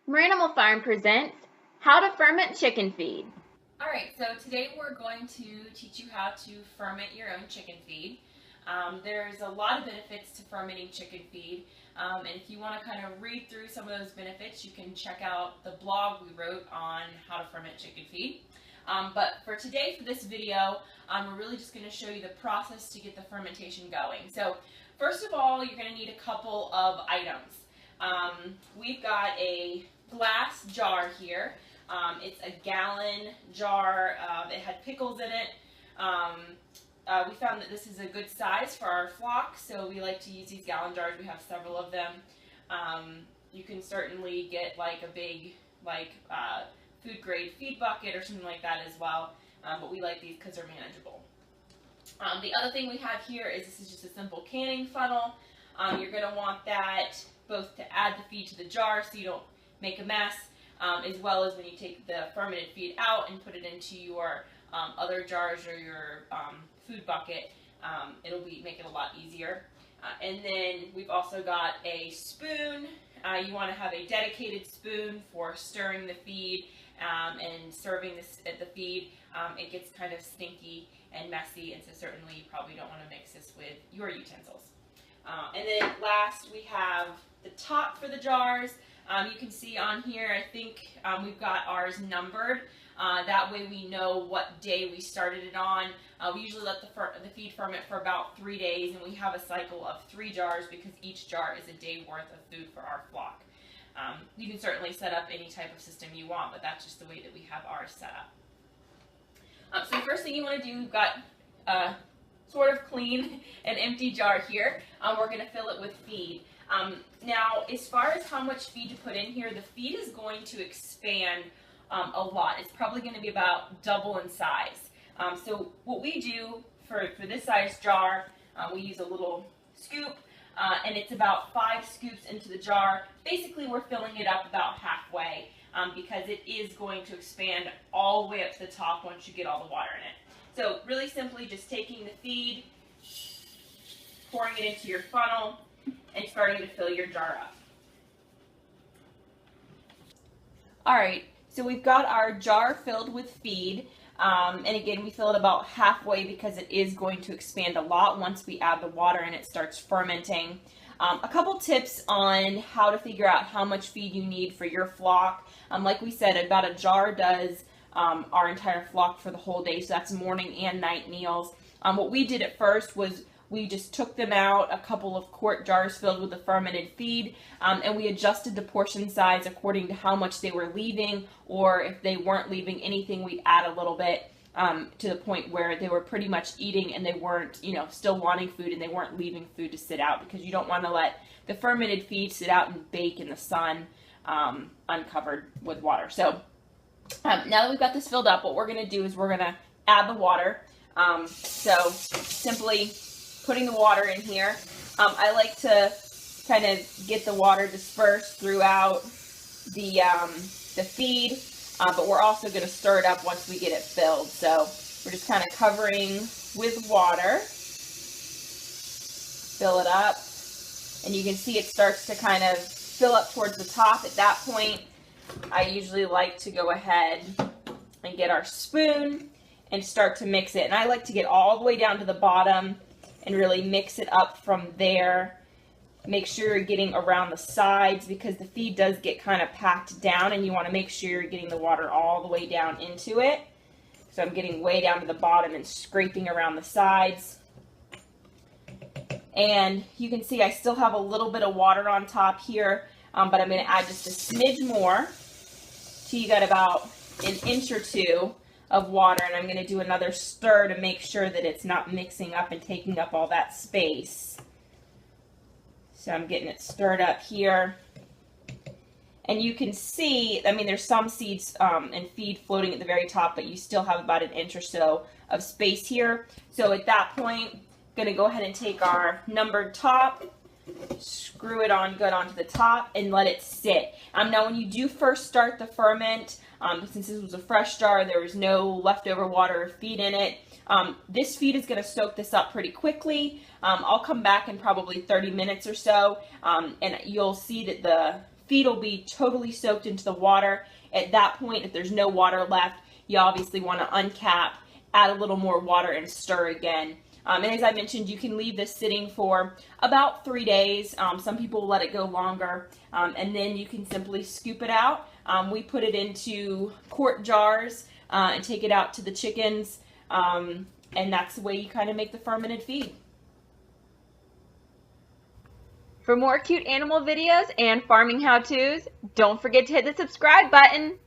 MrAnimal Farm presents How to Ferment Chicken Feed. Alright, so today we're going to teach you how to ferment your own chicken feed. There's a lot of benefits to fermenting chicken feed, and if you want to kind of read through some of those benefits, you can check out the blog we wrote on how to ferment chicken feed. But for today, for this video, we're really just going to show you the process to get the fermentation going. So first of all, you're going to need a couple of items. We've got a glass jar here. It's a gallon jar. It had pickles in it. We found that this is a good size for our flock, so we like to use these gallon jars. We have several of them. You can certainly get like a big food grade feed bucket or something like that as well, but we like these because they're manageable. The other thing we have here is this is just a simple canning funnel. You're going to want that both to add the feed to the jar so you don't make a mess, as well as when you take the fermented feed out and put it into your other jars or your food bucket, it'll make it a lot easier. And then we've also got a spoon. You want to have a dedicated spoon for stirring the feed and serving the feed. It gets kind of stinky and messy, and so certainly you probably don't want to mix this with your utensils. And then last we have the top for the jars. You can see on here, I think we've got ours numbered. That way we know what day we started it on. We usually let the feed ferment for about 3 days, and we have a cycle of 3 jars because each jar is a day worth of food for our flock. You can certainly set up any type of system you want, but that's just the way that we have ours set up. So the first thing you want to do, we've got sort of clean and empty jar here. We're going to fill it with feed. Now, as far as how much feed to put in here, the feed is going to expand a lot. It's probably going to be about double in size. So what we do for this size jar, we use a little scoop, and it's about 5 scoops into the jar. Basically, we're filling it up about halfway because it is going to expand all the way up to the top once you get all the water in it. So really simply just taking the feed, pouring it into your funnel, and starting to fill your jar up. Alright, so we've got our jar filled with feed, and again we fill it about halfway because it is going to expand a lot once we add the water and it starts fermenting. A couple tips on how to figure out how much feed you need for your flock. Like we said, about a jar does our entire flock for the whole day, so that's morning and night meals. What we did at first was we just took them out, a couple of quart jars filled with the fermented feed, and we adjusted the portion size according to how much they were leaving, or if they weren't leaving anything, we'd add a little bit to the point where they were pretty much eating and they weren't, still wanting food and they weren't leaving food to sit out, because you don't want to let the fermented feed sit out and bake in the sun uncovered with water. So now that we've got this filled up, what we're going to do is we're going to add the water. So simply putting the water in here. I like to kind of get the water dispersed throughout the feed, but we're also going to stir it up once we get it filled. So we're just kind of covering with water. Fill it up, and you can see it starts to kind of fill up towards the top. At that point, I usually like to go ahead and get our spoon and start to mix it. And I like to get all the way down to the bottom and really mix it up from there. Make sure you're getting around the sides because the feed does get kind of packed down, and you want to make sure you're getting the water all the way down into it. So I'm getting way down to the bottom and scraping around the sides. And you can see I still have a little bit of water on top here, but I'm going to add just a smidge more till you got about an inch or 2 of water, and I'm going to do another stir to make sure that it's not mixing up and taking up all that space. So I'm getting it stirred up here. And you can see, there's some seeds and feed floating at the very top, but you still have about an inch or so of space here. So at that point, I'm going to go ahead and take our numbered top, screw it on good onto the top, and let it sit. Now when you do first start the ferment, since this was a fresh jar, there was no leftover water or feed in it. This feed is going to soak this up pretty quickly. I'll come back in probably 30 minutes or so, and you'll see that the feed will be totally soaked into the water. At that point, if there's no water left, you obviously want to uncap, add a little more water, and stir again. And as I mentioned, you can leave this sitting for about 3 days. Some people let it go longer, and then you can simply scoop it out. We put it into quart jars and take it out to the chickens, and that's the way you kind of make the fermented feed. For more cute animal videos and farming how-tos, don't forget to hit the subscribe button.